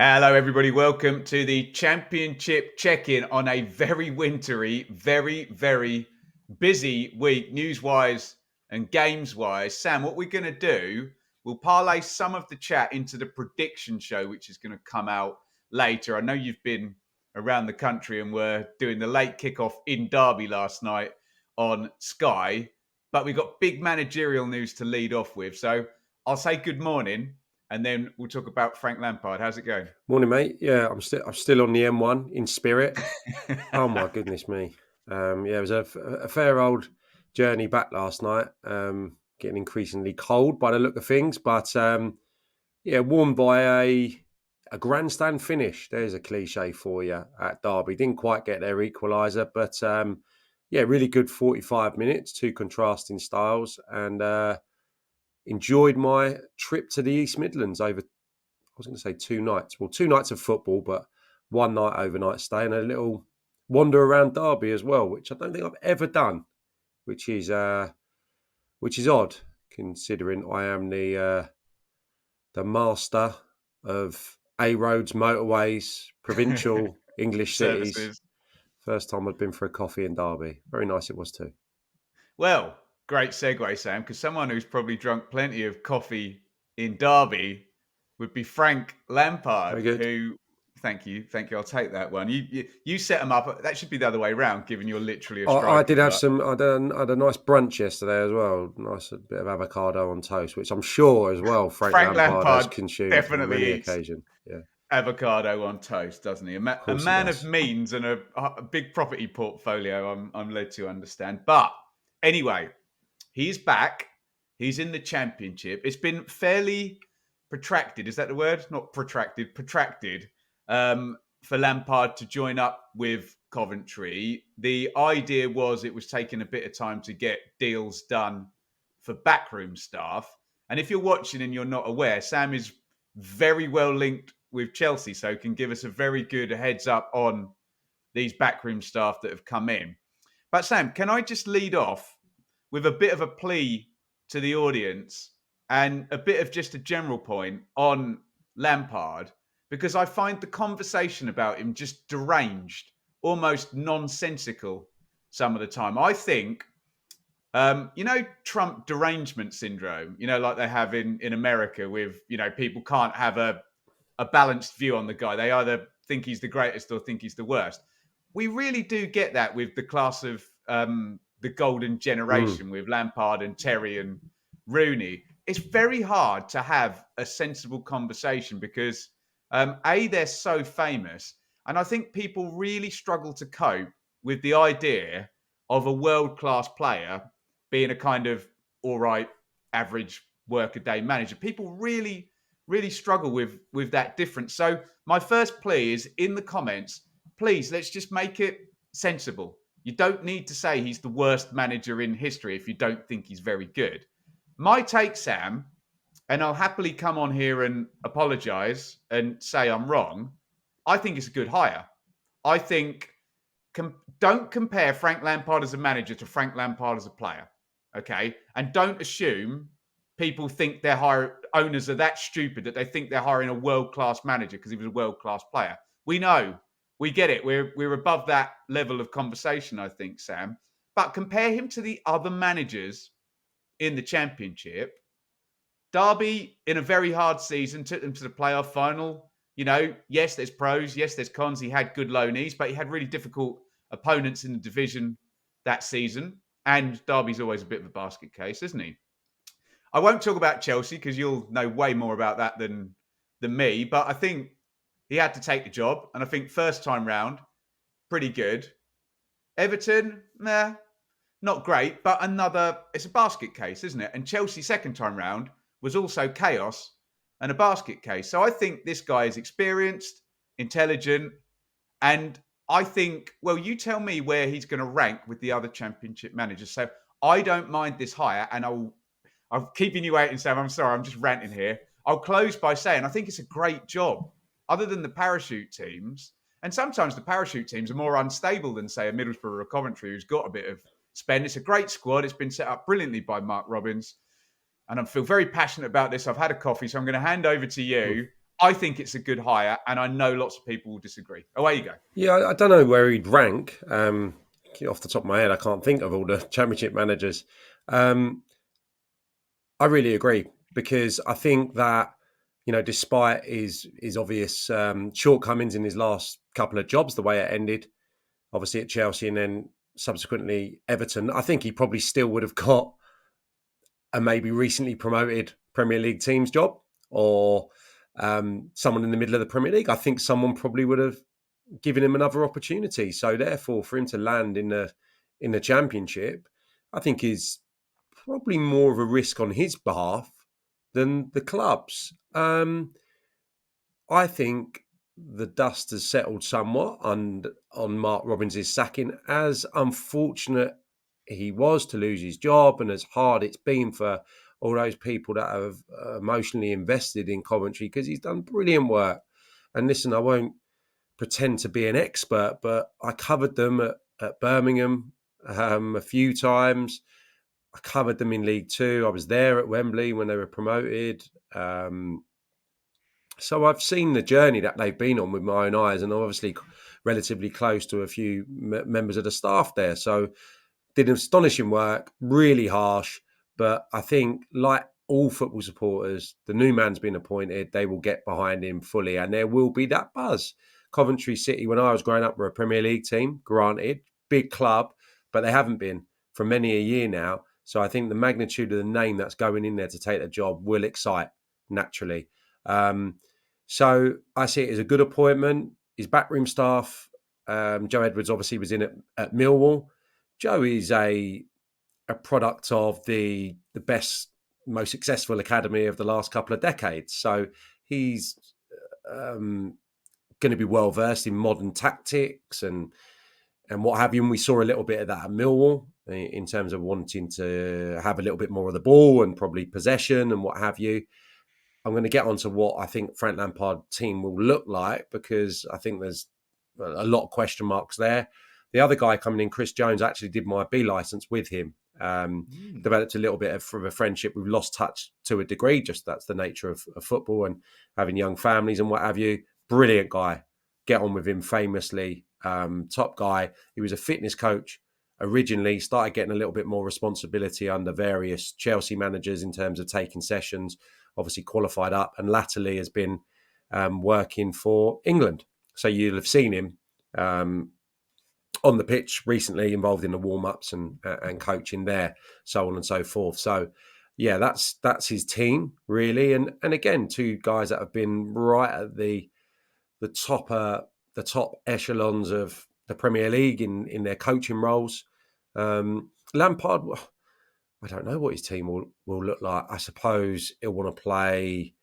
Hello, everybody. Welcome to the Championship check-in on a very wintry, very busy week, news-wise and games-wise. Sam, what we're going to do, we'll parlay some of the chat into the prediction show, which is going to come out later. I know you've been around the country and were doing the late kickoff in Derby last night on Sky, but we've got big managerial news to lead off with. So I'll say good morning. And then we'll talk about Frank Lampard. How's it going? Morning, mate. Yeah, I'm still on the M1 in spirit. Oh my goodness me. Yeah, it was a fair old journey back last night. Getting increasingly cold by the look of things, but yeah, warmed by a grandstand finish. There's a cliche for you at Derby. Didn't quite get their equaliser, but yeah, really good 45 minutes, two contrasting styles, and enjoyed my trip to the East Midlands over. I was going to say 2 nights. Well, 2 nights of football, but one night overnight stay and a little wander around Derby as well, which I don't think I've ever done, which is odd considering I am the master of A roads, motorways, provincial English cities. Services. First time I'd been for a coffee in Derby. Very nice it was too. Well, great segue, Sam, because someone who's probably drunk plenty of coffee in Derby would be Frank Lampard, Very good. who, thank you, I'll take that one. You set him up. That should be the other way around, given you're literally a I striker. did have some. I had a nice brunch yesterday as well. Nice bit of avocado on toast, which I'm sure as well Frank Frank Lampard has Lampard consumed on definitely many eats occasions. Yeah, of avocado on toast, doesn't he? A course he man of does. means and a big property portfolio, I'm led to understand. But anyway, he's back. He's in the Championship. It's been fairly protracted. Is that the word? Not protracted. Protracted. For Lampard to join up with Coventry. The idea was it was taking a bit of time to get deals done for backroom staff. And if you're watching and you're not aware, Sam is very well linked with Chelsea, so can give us a very good heads up on these backroom staff that have come in. But Sam, can I just lead off with a bit of a plea to the audience and a bit of just a general point on Lampard, because I find the conversation about him just deranged, almost nonsensical some of the time. I think, Trump derangement syndrome, like they have in America with, people can't have a balanced view on the guy. They either think he's the greatest or think he's the worst. We really do get that with the class of the golden generation with Lampard and Terry and Rooney. It's very hard to have a sensible conversation because they're so famous, and I think people really struggle to cope with the idea of a world-class player being a kind of all right, average workaday manager. People really struggle with that difference. So my first plea is in the comments, please let's just make it sensible. You don't need to say he's the worst manager in history if you don't think he's very good. My take, Sam, and I'll happily come on here and apologise and say I'm wrong. I think it's a good hire. I think don't compare Frank Lampard as a manager to Frank Lampard as a player, okay? And don't assume people think owners are that stupid that they think they're hiring a world-class manager because he was a world-class player. We know. We get it. We're above that level of conversation, I think, Sam. But compare him to the other managers in the Championship. Derby, in a very hard season, took them to the playoff final. Yes, there's pros. Yes, there's cons. He had good loanees, but he had really difficult opponents in the division that season. And Derby's always a bit of a basket case, isn't he? I won't talk about Chelsea because you'll know way more about that than me. But I think he had to take the job. And I think first time round, pretty good. Everton, nah, not great, but it's a basket case, isn't it? And Chelsea second time round was also chaos and a basket case. So I think this guy is experienced, intelligent, and I think, well, you tell me where he's going to rank with the other Championship managers. So I don't mind this hire, and I'm keeping you waiting, Sam. I'm sorry, I'm just ranting here. I'll close by saying I think it's a great job. Other than the parachute teams, and sometimes the parachute teams are more unstable than, say, a Middlesbrough or a Coventry who's got a bit of spend. It's a great squad. It's been set up brilliantly by Mark Robbins. And I feel very passionate about this. I've had a coffee, so I'm going to hand over to you. I think it's a good hire, and I know lots of people will disagree. Away you go. Yeah, I don't know where he'd rank. Off the top of my head, I can't think of all the Championship managers. I really agree, because I think that, despite his obvious shortcomings in his last couple of jobs, the way it ended, obviously at Chelsea and then subsequently Everton, I think he probably still would have got a maybe recently promoted Premier League team's job, or someone in the middle of the Premier League. I think someone probably would have given him another opportunity. So therefore, for him to land in the Championship, I think is probably more of a risk on his behalf than the club's. I think the dust has settled somewhat on Mark Robins' sacking. As unfortunate he was to lose his job, and as hard it's been for all those people that have emotionally invested in Coventry, because he's done brilliant work. And listen, I won't pretend to be an expert, but I covered them at Birmingham a few times. I covered them in League Two. I was there at Wembley when they were promoted. So I've seen the journey that they've been on with my own eyes, and I'm obviously relatively close to a few members of the staff there. So did astonishing work, really harsh. But I think, like all football supporters, the new man's been appointed. They will get behind him fully, and there will be that buzz. Coventry City, when I was growing up, were a Premier League team, granted, big club, but they haven't been for many a year now. So I think the magnitude of the name that's going in there to take the job will excite naturally. So I see it as a good appointment. His backroom staff, Joe Edwards obviously was in at Millwall. Joe is a product of the best, most successful academy of the last couple of decades. So he's going to be well versed in modern tactics and what have you. And we saw a little bit of that at Millwall in terms of wanting to have a little bit more of the ball and probably possession and what have you. I'm going to get onto what I think Frank Lampard team will look like, because I think there's a lot of question marks there. The other guy coming in, Chris Jones, actually did my B licence with him. Developed a little bit of a friendship. We've lost touch to a degree, just that's the nature of football and having young families and what have you. Brilliant guy. Get on with him famously. Top guy. He was a fitness coach originally, started getting a little bit more responsibility under various Chelsea managers in terms of taking sessions, obviously qualified up, and latterly has been working for England. So you'll have seen him on the pitch recently, involved in the warm-ups and coaching there, so on and so forth. So yeah, that's his team really, and again, two guys that have been right at the top echelons of the Premier League in their coaching roles. Lampard, I don't know what his team will look like. I suppose he'll want to play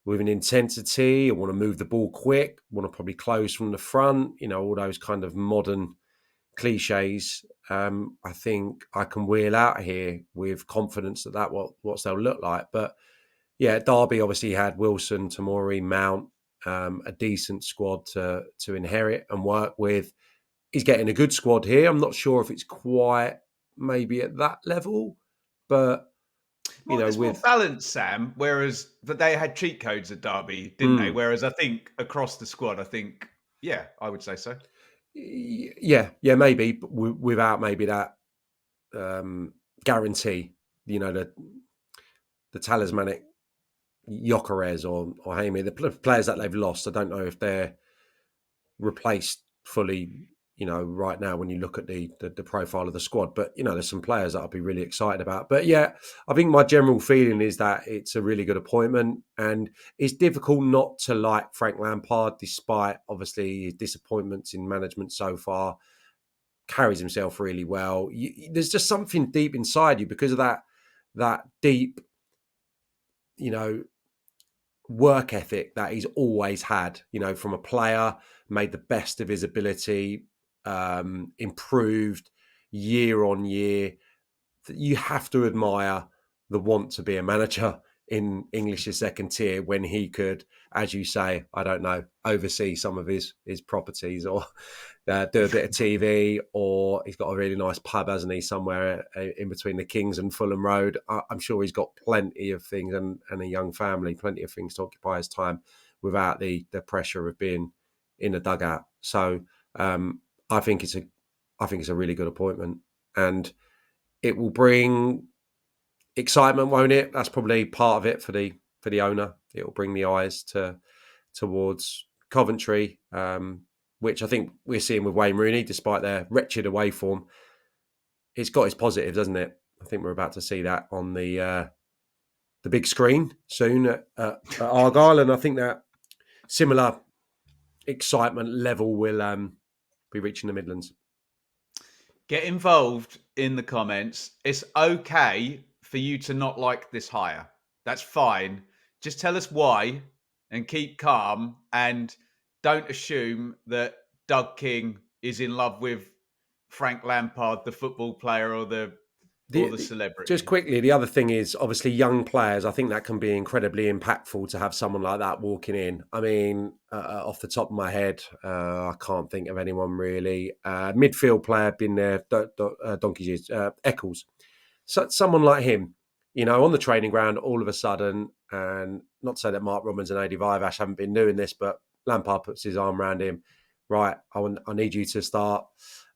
with an intensity. He'll want to move the ball quick, want to probably close from the front, all those kind of modern cliches. I think I can wheel out here with confidence that what they'll look like. But yeah, Derby obviously had Wilson, Tomori, Mount, a decent squad to inherit and work with. He's getting a good squad here. I'm not sure if it's quite maybe at that level, but it's more balanced, Sam. Whereas they had cheat codes at Derby, didn't they? Whereas I think across the squad, I would say so. Yeah, maybe, but without maybe that guarantee. The talismanic Gyökeres or Hamey, the players that they've lost. I don't know if they're replaced fully. Right now when you look at the profile of the squad, but there's some players that I'll be really excited about. But yeah, I think my general feeling is that it's a really good appointment, and it's difficult not to like Frank Lampard, despite obviously his disappointments in management so far. Carries himself really well. There's just something deep inside you because of that deep, work ethic that he's always had. From a player, made the best of his ability. Improved year on year. You have to admire the want to be a manager in English's second tier when he could, as you say, I don't know, oversee some of his properties or do a bit of TV, or he's got a really nice pub, hasn't he, somewhere in between the Kings and Fulham Road. I'm sure he's got plenty of things and a young family, plenty of things to occupy his time without the pressure of being in the dugout. So I think it's a really good appointment, and it will bring excitement, won't it? That's probably part of it for the owner. It will bring the eyes towards Coventry, which I think we're seeing with Wayne Rooney, despite their wretched away form. It's got its positives, doesn't it? I think we're about to see that on the big screen soon at Argyle, and I think that similar excitement level will be reaching the Midlands. Get involved in the comments. It's okay for you to not like this hire. That's fine. Just tell us why and keep calm, and don't assume that Doug King is in love with Frank Lampard, the football player, or the celebrity. Just quickly, the other thing is obviously young players. I think that can be incredibly impactful to have someone like that walking in. I mean, off the top of my head, I can't think of anyone really. Midfield player, been there donkey's years, Eccles. So someone like him, on the training ground all of a sudden, and not to say that Mark Robbins and Adi Vivash haven't been doing this, but Lampard puts his arm around him. Right, I need you to start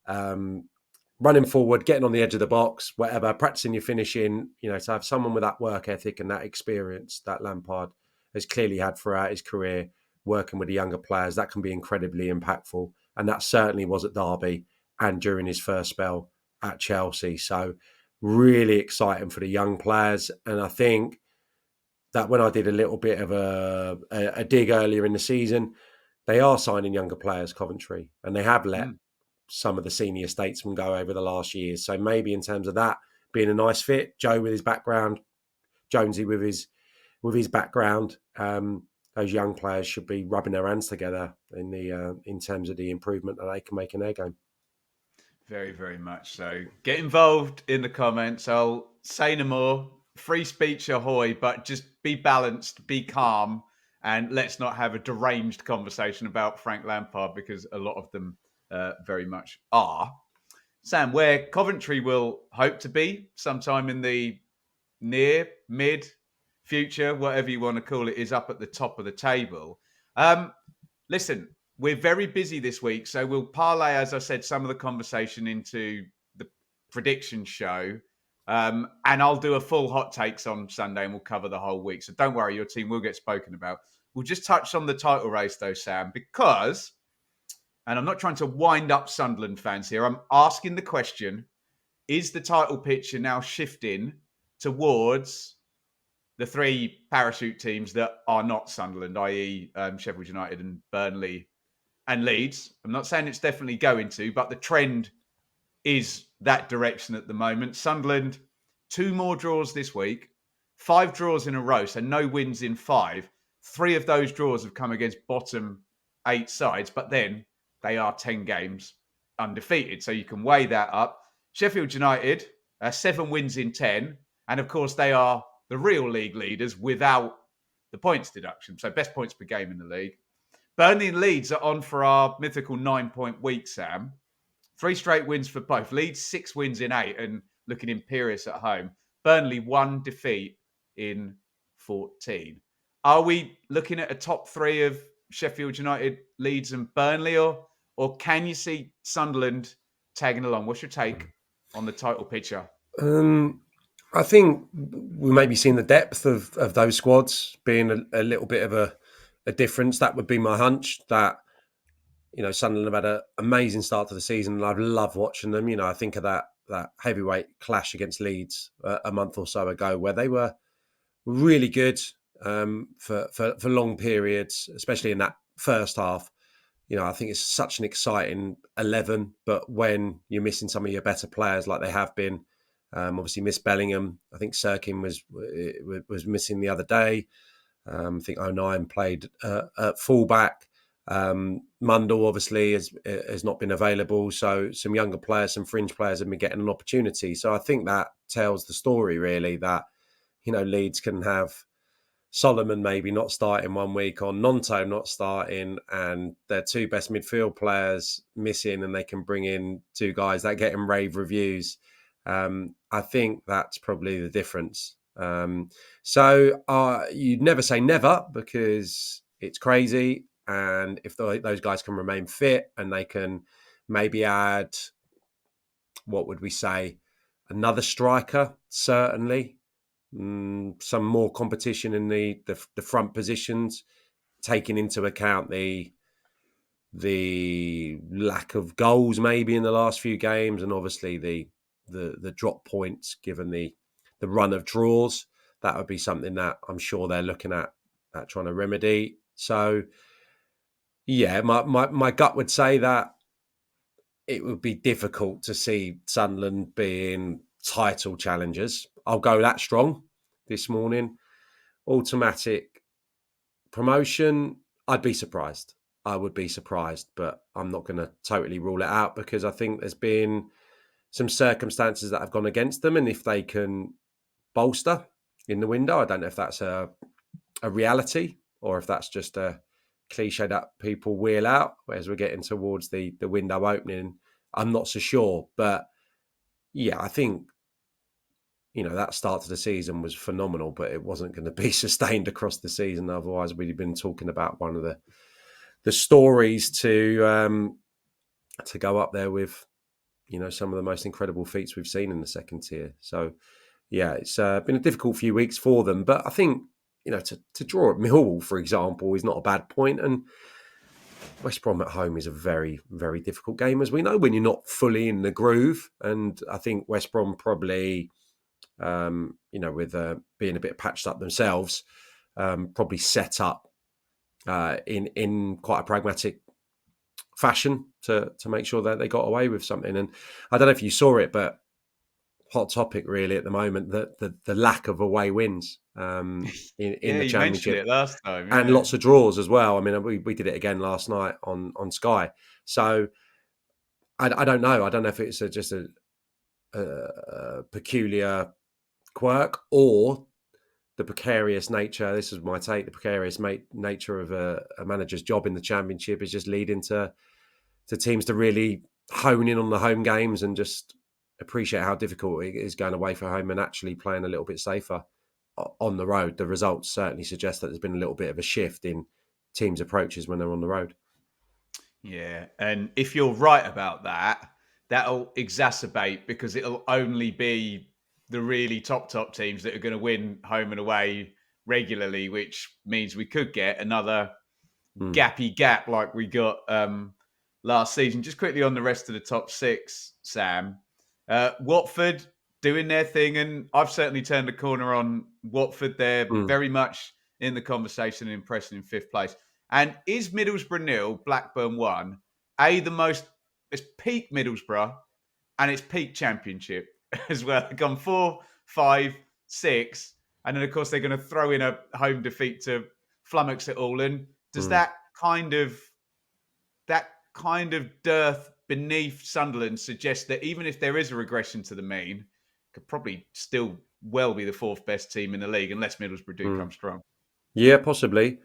running forward, getting on the edge of the box, whatever, practicing your finishing, to have someone with that work ethic and that experience that Lampard has clearly had throughout his career, working with the younger players, that can be incredibly impactful. And that certainly was at Derby and during his first spell at Chelsea. So really exciting for the young players. And I think that when I did a little bit of a dig earlier in the season, they are signing younger players, Coventry, and they have let some of the senior statesmen go over the last years. So maybe in terms of that being a nice fit, Joe with his background, Jonesy with his background, those young players should be rubbing their hands together in terms of the improvement that they can make in their game. Very, very much so. Get involved in the comments. I'll say no more. Free speech ahoy, but just be balanced, be calm, and let's not have a deranged conversation about Frank Lampard, because a lot of them very much are. Sam, where Coventry will hope to be sometime in the near, mid future, whatever you want to call it, is up at the top of the table. Listen, we're very busy this week, so we'll parlay, as I said, some of the conversation into the prediction show. And I'll do a full hot takes on Sunday, and we'll cover the whole week. So don't worry, your team will get spoken about. We'll just touch on the title race, though, Sam, because, and I'm not trying to wind up Sunderland fans here, I'm asking the question, is the title picture now shifting towards the three parachute teams that are not Sunderland, i.e. Sheffield United and Burnley and Leeds? I'm not saying it's definitely going to, but the trend is that direction at the moment. Sunderland, 2 more draws this week, 5 draws in a row, so no wins in 5. 3 of those draws have come against bottom 8 sides, but then they are 10 games undefeated. So you can weigh that up. Sheffield United, 7 wins in 10. And of course, they are the real league leaders without the points deduction. So best points per game in the league. Burnley and Leeds are on for our mythical 9-point week, Sam. 3 straight wins for both. Leeds, 6 wins in 8 and looking imperious at home. Burnley, 1 defeat in 14. Are we looking at a top 3 of Sheffield United, Leeds and Burnley, or can you see Sunderland tagging along? What's your take on the title picture? I think we may be seeing the depth of those squads being a little bit of a difference. That would be my hunch, that Sunderland have had an amazing start to the season, and I've loved watching them. I think of that heavyweight clash against Leeds a month or so ago, where they were really good for long periods, especially in that first half. I think it's such an exciting 11, but when you're missing some of your better players like they have been, obviously Miss Bellingham, I think Sirkin was missing the other day. I think 09 played at fullback. Mundell obviously has not been available, so some younger players, some fringe players have been getting an opportunity. So I think that tells the story really, that Leeds can have Solomon maybe not starting 1 week, or Nonto not starting, and their 2 best midfield players missing, and they can bring in 2 guys that get in rave reviews. I think that's probably the difference. So you'd never say never, because it's crazy. And if those guys can remain fit and they can maybe add, what would we say, another striker, certainly, some more competition in the front positions, taking into account the lack of goals maybe in the last few games, and obviously the drop points given the run of draws. That would be something that I'm sure they're looking at trying to remedy. So yeah, my gut would say that it would be difficult to see Sunderland being title challengers. I'll go that strong this morning. Automatic promotion, I'd be surprised. I would be surprised, but I'm not going to totally rule it out because I think there's been some circumstances that have gone against them. And if they can bolster in the window, I don't know if that's a reality or if that's just a cliche that people wheel out as we're getting towards the window opening. I'm not so sure. But yeah, I think, that start to the season was phenomenal, but it wasn't going to be sustained across the season. Otherwise, we'd have been talking about one of the stories to go up there with, some of the most incredible feats we've seen in the second tier. So, yeah, it's been a difficult few weeks for them. But I think, to draw at Millwall, for example, is not a bad point. And West Brom at home is a very, very difficult game, as we know, when you're not fully in the groove. And I think West Brom probably, with being a bit patched up themselves, probably set up in quite a pragmatic fashion to make sure that they got away with something. And I don't know if you saw it, but hot topic really at the moment, the lack of away wins in Yeah, the you mentioned Championship, it last time. and Yeah. lots of draws as well. I mean, we did it again last night on Sky. So I don't know. I don't know if it's just a peculiar quirk or the precarious nature. This is my take. The precarious nature of a manager's job in the Championship is just leading to teams to really hone in on the home games and just appreciate how difficult it is going away from home and actually playing a little bit safer on the road. The results certainly suggest that there's been a little bit of a shift in teams' approaches when they're on the road. Yeah, and if you're right about that, that'll exacerbate because it'll only be the really top teams that are going to win home and away regularly, which means we could get another Mm, gappy gap like we got last season. Just quickly on the rest of the top six, Sam. Watford doing their thing, and I've certainly turned the corner on Watford. They're mm, very much in the conversation and impressing in fifth place. And is Middlesbrough nil, Blackburn 1, the most, it's peak Middlesbrough and it's peak Championship as well. They've gone 4, 5, 6. And then, of course, they're going to throw in a home defeat to flummox it all. And does mm. that kind of dearth beneath Sunderland suggest that even if there is a regression to the mean, could probably still well be the fourth best team in the league unless Middlesbrough do come strong? Yeah, possibly.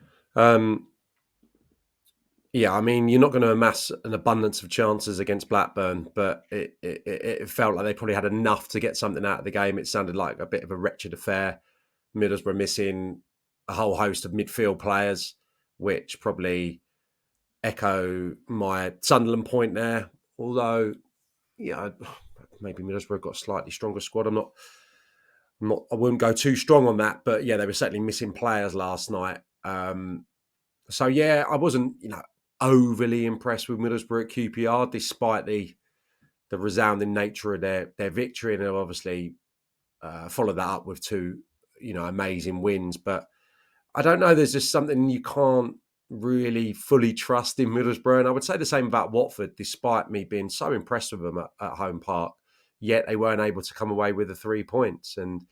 Yeah, I mean, you're not going to amass an abundance of chances against Blackburn, but it felt like they probably had enough to get something out of the game. It sounded like a bit of a wretched affair. Middlesbrough missing a whole host of midfield players, which probably echo my Sunderland point there. Although, yeah, maybe Middlesbrough got a slightly stronger squad. I wouldn't go too strong on that, but yeah, they were certainly missing players last night. So yeah, I wasn't, overly impressed with Middlesbrough at QPR, despite the resounding nature of their victory, and they've obviously followed that up with two, amazing wins. But I don't know. There's just something you can't really fully trust in Middlesbrough, and I would say the same about Watford, despite me being so impressed with them at home park. Yet they weren't able to come away with the 3 points. And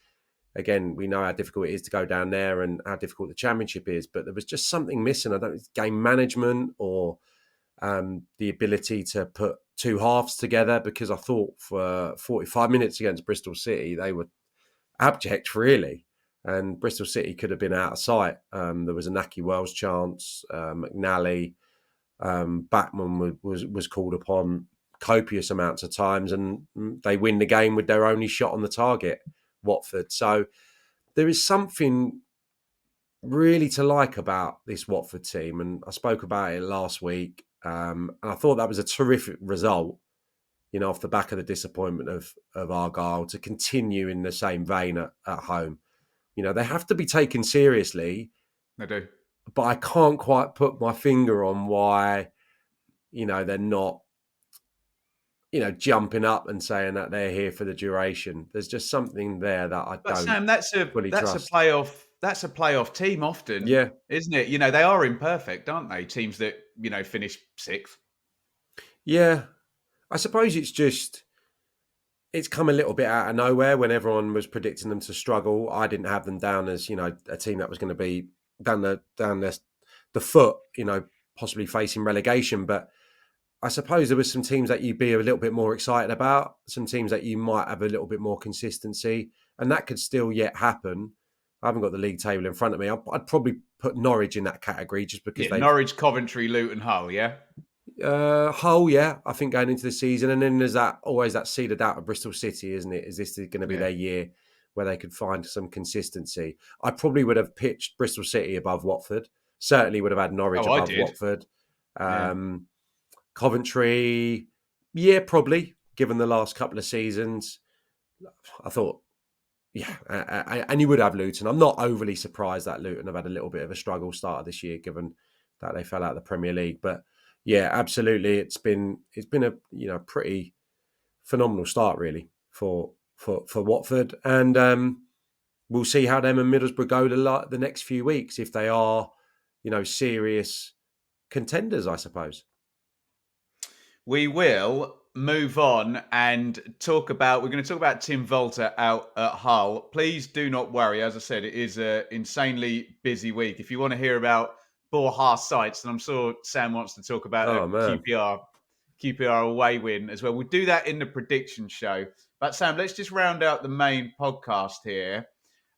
again, we know how difficult it is to go down there and how difficult the Championship is, but there was just something missing. I don't know if it's game management or the ability to put two halves together, because I thought for 45 minutes against Bristol City, they were abject, really. And Bristol City could have been out of sight. There was a Naki Wells chance, McNally, Backman was called upon copious amounts of times, and they win the game with their only shot on the target, Watford. So there is something really to like about this Watford team, and I spoke about it last week, and I thought that was a terrific result, off the back of the disappointment of Argyle, to continue in the same vein at home. They have to be taken seriously, They do. but I can't quite put my finger on why, they're not, jumping up and saying that they're here for the duration. There's just something there that I But don't Sam, that's a fully that's a trust. playoff that's a playoff team often, Yeah. isn't it? They are imperfect, aren't they? Teams that, finish sixth. Yeah. I suppose it's come a little bit out of nowhere when everyone was predicting them to struggle. I didn't have them down as, a team that was going to be down the foot, possibly facing relegation. But I suppose there was some teams that you'd be a little bit more excited about, some teams that you might have a little bit more consistency, and that could still yet happen. I haven't got the league table in front of me. I'd probably put Norwich in that category just because Yeah, they've Norwich, Coventry, Luton, Hull, yeah? Hull, yeah, I think going into the season, and then there's always that seed of doubt of Bristol City, isn't it? Is this going to be Yeah. their year where they could find some consistency? I probably would have pitched Bristol City above Watford. Certainly would have had Norwich Oh, I above did. Watford. Yeah. Coventry, yeah, probably. Given the last couple of seasons, I thought, yeah, and you would have Luton. I'm not overly surprised that Luton have had a little bit of a struggle start of this year, given that they fell out of the Premier League. But yeah, absolutely, it's been a pretty phenomenal start really for Watford, and we'll see how them and Middlesbrough go the next few weeks if they are, serious contenders, I suppose. We will move on and we're going to talk about Tim Volter out at Hull. Please do not worry. As I said, it is an insanely busy week. If you want to hear about Borja sites, and I'm sure Sam wants to talk about a Oh man, QPR away win as well. We'll do that in the prediction show. But Sam, let's just round out the main podcast here.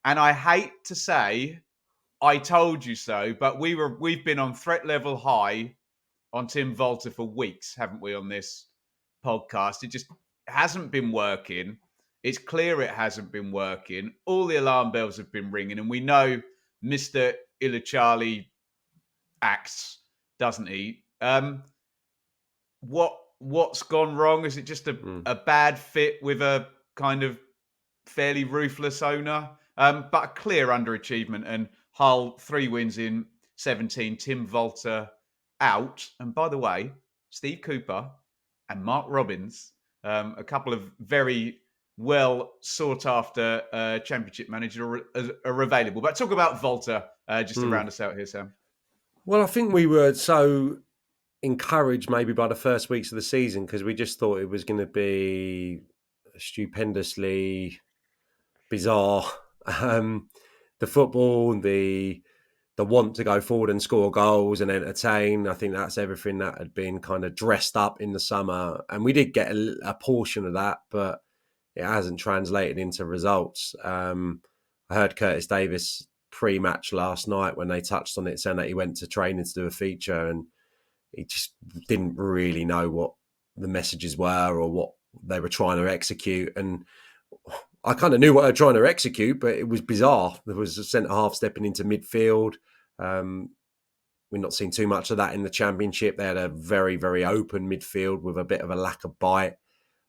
And I hate to say, I told you so, but we've been on threat level high on Tim Volter for weeks, haven't we, on this podcast? It just hasn't been working. It's clear it hasn't been working. All the alarm bells have been ringing, and we know Mr. Ilachali acts, doesn't he? What's gone wrong? Is it just a bad fit with a kind of fairly ruthless owner? But a clear underachievement, and Hull 3 wins in 17. Tim Volter out. And by the way, Steve Cooper and Mark Robbins, a couple of very well sought after championship managers are available. But talk about Volter just to round us out here, Sam. Well, I think we were so encouraged maybe by the first weeks of the season because we just thought it was going to be stupendously bizarre. The football, the want to go forward and score goals and entertain. I think that's everything that had been kind of dressed up in the summer. And we did get a portion of that, but it hasn't translated into results. I heard Curtis Davis pre-match last night when they touched on it, saying that he went to training to do a feature and he just didn't really know what the messages were or what they were trying to execute. And I kind of knew what they were trying to execute, but it was bizarre. There was a centre-half stepping into midfield. We've not seen too much of that in the Championship. They had a very, very open midfield with a bit of a lack of bite.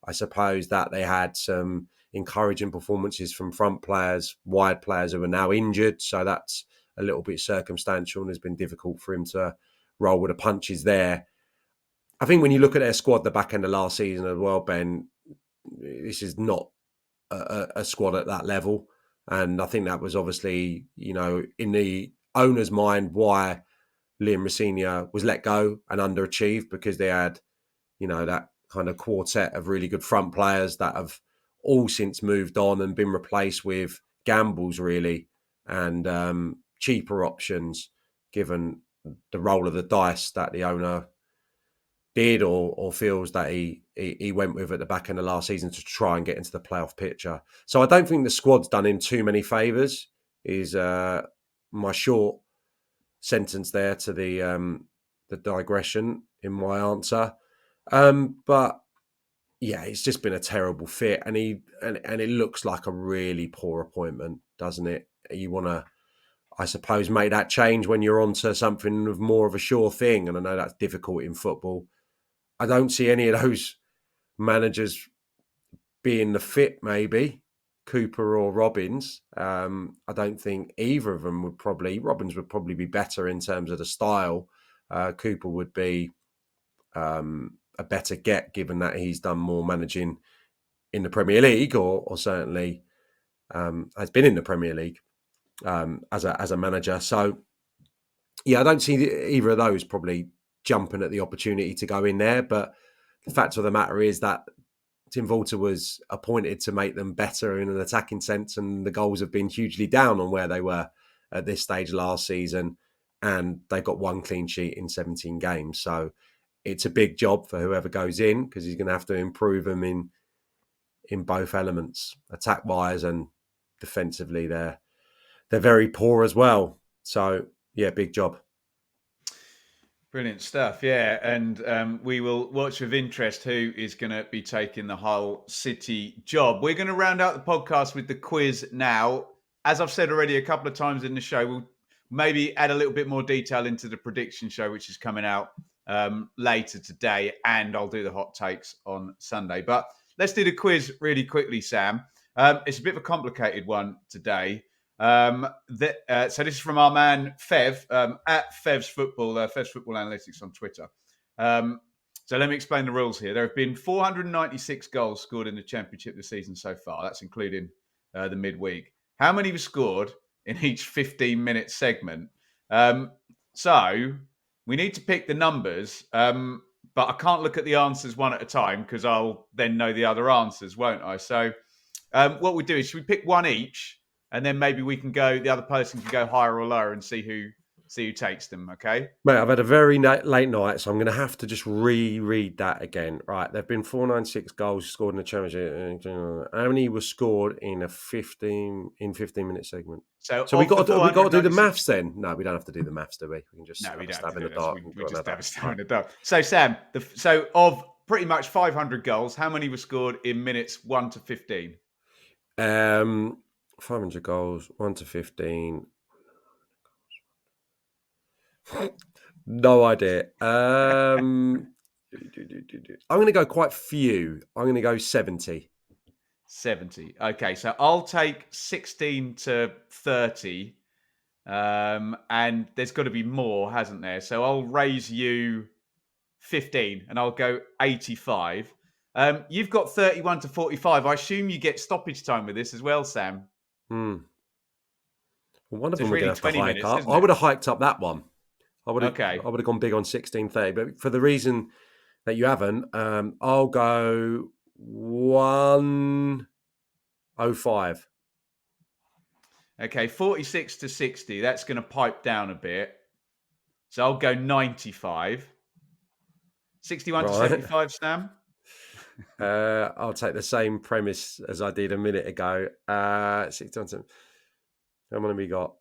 I suppose that they had some encouraging performances from front players, wide players who are now injured. So that's a little bit circumstantial and has been difficult for him to roll with the punches there. I think when you look at their squad the back end of last season as well, Ben, this is not a squad at that level. And I think that was obviously, in the owner's mind why Liam Rosenior was let go and underachieved, because they had, that kind of quartet of really good front players that have all since moved on and been replaced with gambles really and cheaper options, given the roll of the dice that the owner did or feels that he went with at the back end of last season to try and get into the playoff picture. So I don't think the squad's done him too many favours, is my short sentence there to the digression in my answer. But yeah, it's just been a terrible fit, and it looks like a really poor appointment, doesn't it? I suppose, make that change when you're onto something of more of a sure thing. And I know that's difficult in football. I don't see any of those managers being the fit, maybe Cooper or Robbins. I don't think either of them Robbins would probably be better in terms of the style. Cooper would be a better get, given that he's done more managing in the Premier League, or certainly has been in the Premier League as a manager. So, yeah, I don't see either of those probably jumping at the opportunity to go in there. But the fact of the matter is that Tim Walter was appointed to make them better in an attacking sense, and the goals have been hugely down on where they were at this stage last season, and they've got one clean sheet in 17 games. So it's a big job for whoever goes in, because he's going to have to improve them in both elements, attack-wise and defensively. They're very poor as well. So, yeah, big job. Brilliant stuff, yeah. And we will watch with interest who is going to be taking the Hull City job. We're going to round out the podcast with the quiz now. As I've said already a couple of times in the show, we'll maybe add a little bit more detail into the prediction show, which is coming out later today. And I'll do the hot takes on Sunday. But let's do the quiz really quickly, Sam. It's a bit of a complicated one today. So this is from our man Fev at Fev's Football Analytics on Twitter. So let me explain the rules here. There have been 496 goals scored in the Championship this season so far. That's including the midweek. How many were scored in each 15-minute segment? So we need to pick the numbers, but I can't look at the answers one at a time, because I'll then know the other answers, won't I? So what we do is, should we pick one each? And then maybe the other person can go higher or lower and see who takes them, okay? Mate, I've had a very late night, so I'm going to have to just reread that again. Right, there have been 496 goals scored in the Championship. How many were scored in a 15-minute segment? So we got to do the maths then? No, we don't have to do the maths, do we? We can just have a stab in the dark. We just have a stab in the dark. So, Sam, so of pretty much 500 goals, how many were scored in minutes 1 to 15? 500 goals, 1 to 15. No idea. I'm going to go quite few. I'm going to go 70. 70. Okay, so I'll take 16 to 30. And there's got to be more, hasn't there? So I'll raise you 15 and I'll go 85. You've got 31 to 45. I assume you get stoppage time with this as well, Sam. Well, one of them we're going to have to hike up. I would have hiked up that one. I would have gone big on 16:30, but for the reason that you haven't, I'll go 105. Okay, 46 to 60. That's going to pipe down a bit. So I'll go 95. 61 to 75, Sam? I'll take the same premise as I did a minute ago. 61 to... How many have we got?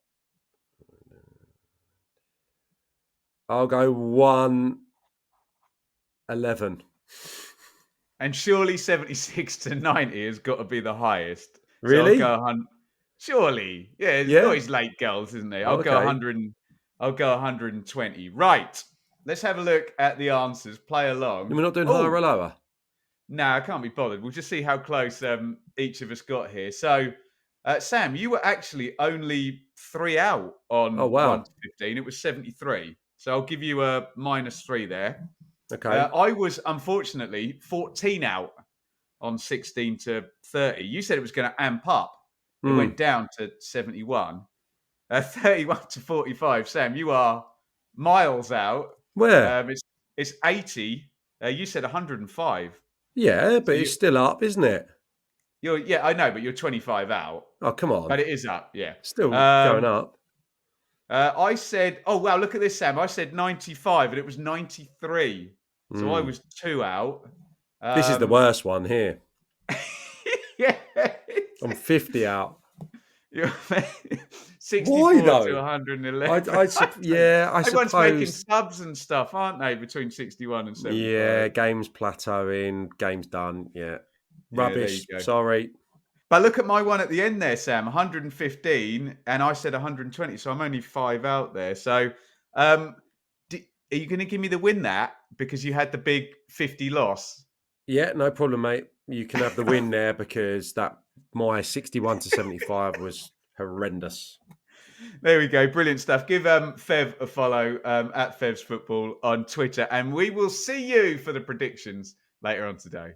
I'll go 111. And surely 76 to 90 has got to be the highest. Really? So I'll go surely. Yeah, it's always late goals, isn't it? I'll go 100. I'll go 120. Right. Let's have a look at the answers. Play along. We're not doing higher or lower? No, I can't be bothered. We'll just see how close each of us got here. So, Sam, you were actually only 3 out on 1 to 15. It was 73. So I'll give you a -3 there. Okay. I was, unfortunately, 14 out on 16 to 30. You said it was going to amp up. It went down to 71. 31 to 45. Sam, you are miles out. Where? It's 80. You said 105. Yeah, but it's still up, isn't it? I know, but you're 25 out. Oh, come on. But it is up, yeah. Still going up. I said, oh, wow, look at this, Sam. I said 95 and it was 93. So I was 2 out. This is the worst one here. Yeah. I'm 50 out. You're 64 to 111. I suppose. Everyone's making subs and stuff, aren't they, between 61 and 75? Yeah, game's plateauing, game's done, yeah. Rubbish, sorry. But look at my one at the end there, Sam. 115, and I said 120, so I'm only 5 out there. So, um, are you going to give me the win that because you had the big 50 loss? Yeah, no problem, mate. You can have the win there because my 61 to 75 was horrendous. There we go. Brilliant stuff. Give Fev a follow at Fev's Football on Twitter, and we will see you for the predictions later on today.